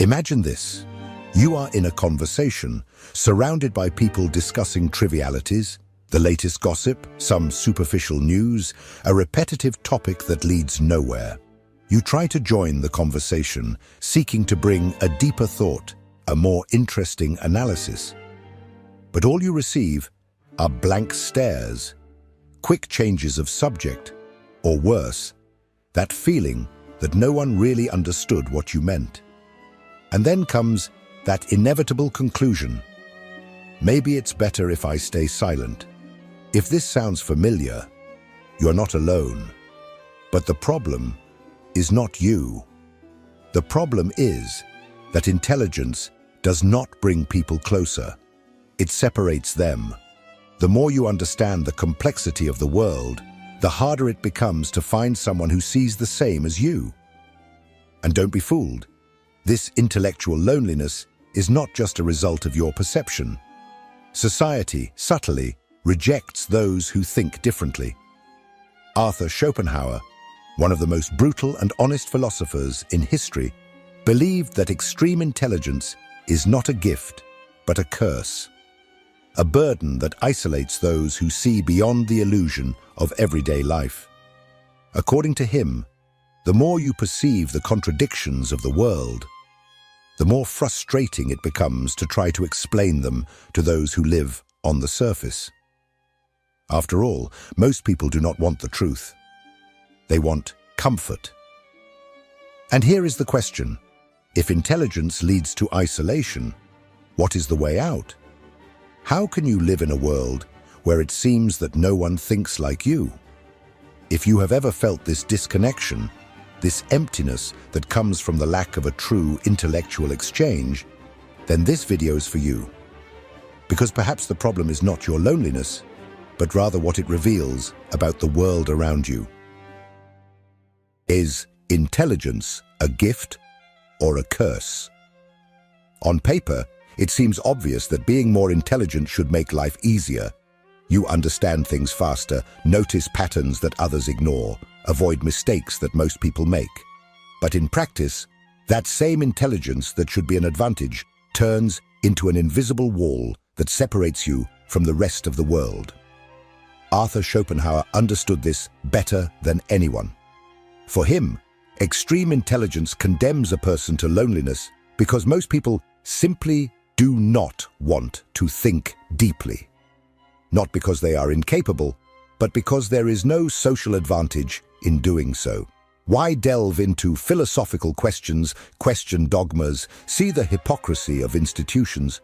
Imagine this. You are in a conversation, surrounded by people discussing trivialities, the latest gossip, some superficial news, a repetitive topic that leads nowhere. You try to join the conversation, seeking to bring a deeper thought, a more interesting analysis. But all you receive are blank stares, quick changes of subject, or worse, that feeling that no one really understood what you meant. And then comes that inevitable conclusion. Maybe it's better if I stay silent. If this sounds familiar, you're not alone. But the problem is not you. The problem is that intelligence does not bring people closer. It separates them. The more you understand the complexity of the world, the harder it becomes to find someone who sees the same as you. And don't be fooled. This intellectual loneliness is not just a result of your perception. Society, subtly, rejects those who think differently. Arthur Schopenhauer, one of the most brutal and honest philosophers in history, believed that extreme intelligence is not a gift, but a curse. A burden that isolates those who see beyond the illusion of everyday life. According to him, the more you perceive the contradictions of the world, the more frustrating it becomes to try to explain them to those who live on the surface. After all, most people do not want the truth. They want comfort. And here is the question. If intelligence leads to isolation, what is the way out? How can you live in a world where it seems that no one thinks like you? If you have ever felt this disconnection, this emptiness that comes from the lack of a true intellectual exchange, then this video is for you. Because perhaps the problem is not your loneliness, but rather what it reveals about the world around you. Is intelligence a gift or a curse? On paper, it seems obvious that being more intelligent should make life easier. You understand things faster, notice patterns that others ignore, avoid mistakes that most people make. But in practice, that same intelligence that should be an advantage turns into an invisible wall that separates you from the rest of the world. Arthur Schopenhauer understood this better than anyone. For him, extreme intelligence condemns a person to loneliness because most people simply do not want to think deeply. Not because they are incapable, but because there is no social advantage in doing so. Why delve into philosophical questions, question dogmas, see the hypocrisy of institutions,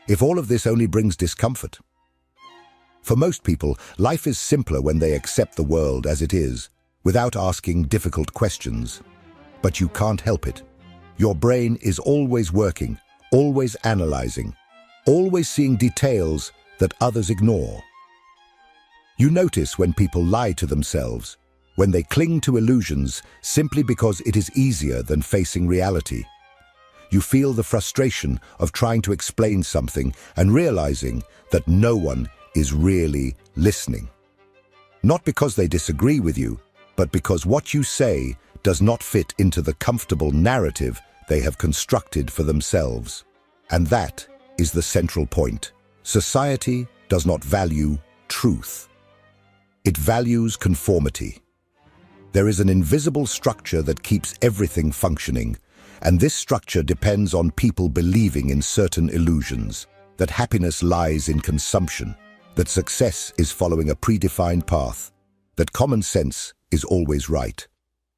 if all of this only brings discomfort? For most people, life is simpler when they accept the world as it is, without asking difficult questions. But you can't help it. Your brain is always working, always analyzing, always seeing details that others ignore. You notice when people lie to themselves, when they cling to illusions simply because it is easier than facing reality. You feel the frustration of trying to explain something and realizing that no one is really listening. Not because they disagree with you, but because what you say does not fit into the comfortable narrative they have constructed for themselves. And that is the central point. Society does not value truth. It values conformity. There is an invisible structure that keeps everything functioning, and this structure depends on people believing in certain illusions, that happiness lies in consumption, that success is following a predefined path, that common sense is always right.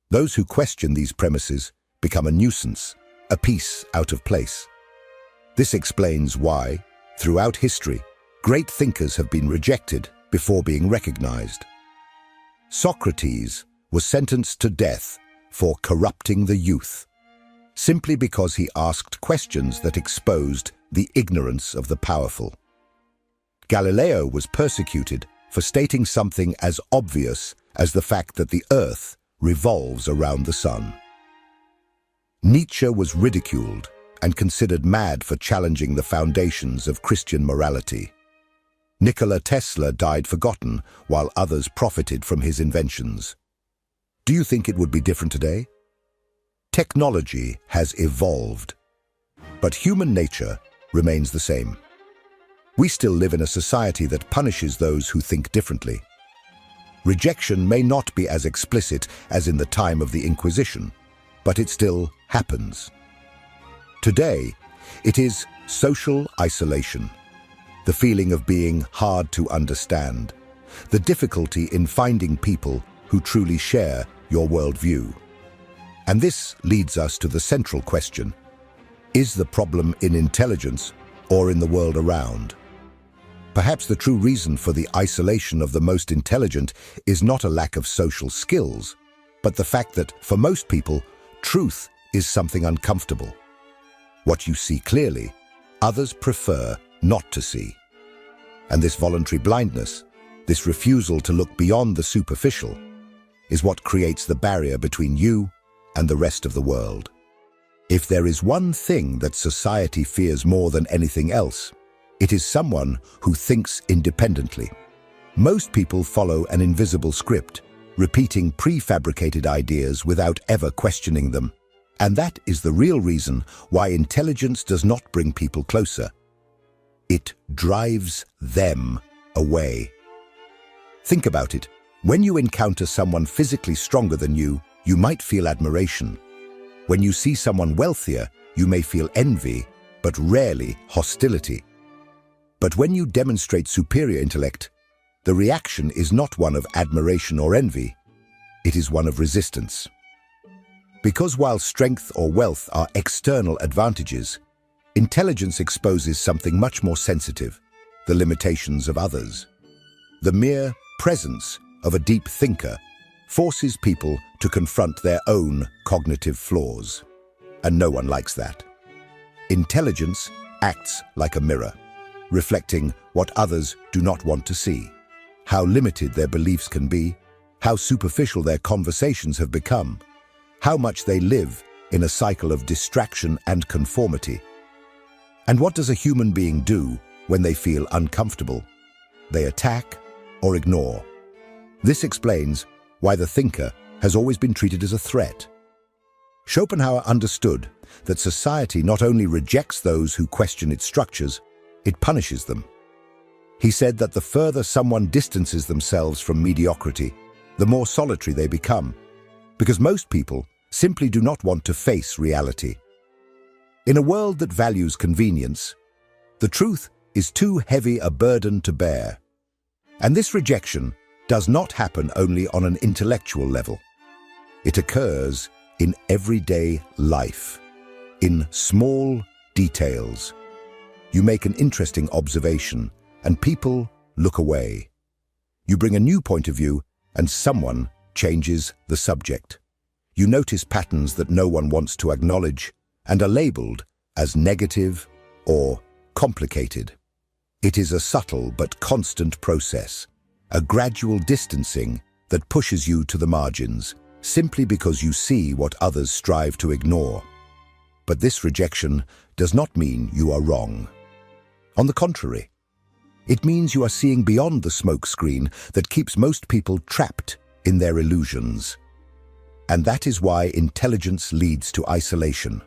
Those who question these premises become a nuisance, a piece out of place. This explains why, throughout history, great thinkers have been rejected before being recognized. Socrates was sentenced to death for corrupting the youth, simply because he asked questions that exposed the ignorance of the powerful. Galileo was persecuted for stating something as obvious as the fact that the earth revolves around the sun. Nietzsche was ridiculed and considered mad for challenging the foundations of Christian morality. Nikola Tesla died forgotten while others profited from his inventions. Do you think it would be different today? Technology has evolved, But human nature remains the same. We still live in a society that punishes those who think differently. Rejection may not be as explicit as in the time of the Inquisition, but it still happens. Today, it is social isolation, the feeling of being hard to understand, the difficulty in finding people who truly share your worldview. And this leads us to the central question: is the problem in intelligence or in the world around? Perhaps the true reason for the isolation of the most intelligent is not a lack of social skills, but the fact that, for most people, truth is something uncomfortable. What you see clearly, others prefer not to see. And this voluntary blindness, this refusal to look beyond the superficial, is what creates the barrier between you and the rest of the world. If there is one thing that society fears more than anything else, it is someone who thinks independently. Most people follow an invisible script, repeating prefabricated ideas without ever questioning them. And that is the real reason why intelligence does not bring people closer. It drives them away. Think about it. When you encounter someone physically stronger than you, you might feel admiration. When you see someone wealthier, you may feel envy, but rarely hostility. But when you demonstrate superior intellect, the reaction is not one of admiration or envy. It is one of resistance. Because while strength or wealth are external advantages, intelligence exposes something much more sensitive: the limitations of others. The mere presence of a deep thinker forces people to confront their own cognitive flaws. And no one likes that. Intelligence acts like a mirror, reflecting what others do not want to see, how limited their beliefs can be, how superficial their conversations have become, how much they live in a cycle of distraction and conformity. And what does a human being do when they feel uncomfortable? They attack or ignore. This explains why the thinker has always been treated as a threat. Schopenhauer understood that society not only rejects those who question its structures, it punishes them. He said that the further someone distances themselves from mediocrity, the more solitary they become, because most people simply do not want to face reality. In a world that values convenience, the truth is too heavy a burden to bear. And this rejection does not happen only on an intellectual level. It occurs in everyday life, in small details. You make an interesting observation, and people look away. You bring a new point of view, and someone changes the subject. You notice patterns that no one wants to acknowledge and are labeled as negative or complicated. It is a subtle but constant process, a gradual distancing that pushes you to the margins, simply because you see what others strive to ignore. But this rejection does not mean you are wrong. On the contrary, it means you are seeing beyond the smoke screen that keeps most people trapped in their illusions. And that is why intelligence leads to isolation.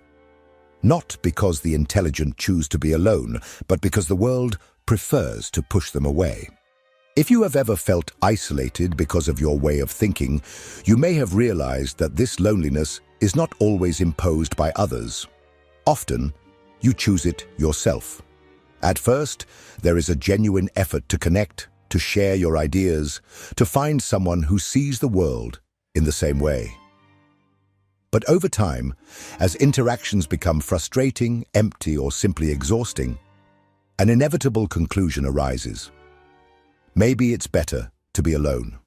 Not because the intelligent choose to be alone, but because the world prefers to push them away. If you have ever felt isolated because of your way of thinking, you may have realized that this loneliness is not always imposed by others. Often, you choose it yourself. At first, there is a genuine effort to connect, to share your ideas, to find someone who sees the world in the same way. But over time, as interactions become frustrating, empty, or simply exhausting, an inevitable conclusion arises. Maybe it's better to be alone.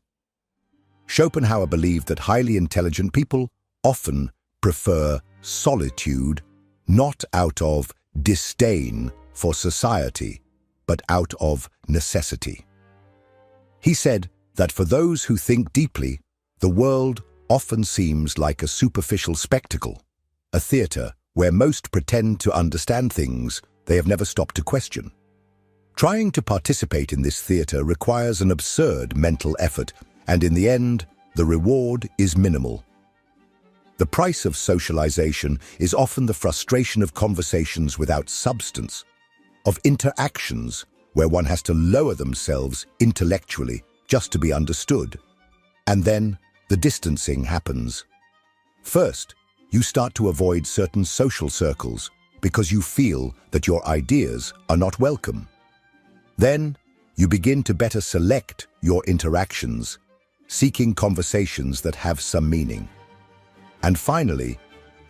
Schopenhauer believed that highly intelligent people often prefer solitude, not out of disdain for society, but out of necessity. He said that for those who think deeply, the world often seems like a superficial spectacle, a theater where most pretend to understand things they have never stopped to question. Trying to participate in this theater requires an absurd mental effort, and in the end, the reward is minimal. The price of socialization is often the frustration of conversations without substance, of interactions where one has to lower themselves intellectually just to be understood. And then the distancing happens. First, you start to avoid certain social circles because you feel that your ideas are not welcome. Then, you begin to better select your interactions, seeking conversations that have some meaning. And finally,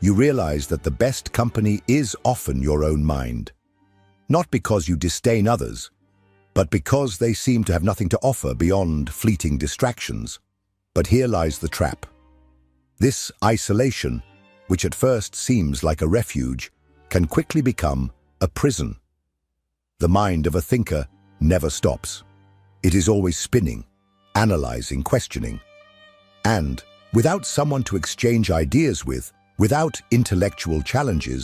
you realize that the best company is often your own mind. Not because you disdain others, but because they seem to have nothing to offer beyond fleeting distractions. But here lies the trap. This isolation, which at first seems like a refuge, can quickly become a prison. The mind of a thinker never stops. It is always spinning, analyzing, questioning. And without someone to exchange ideas with, without intellectual challenges,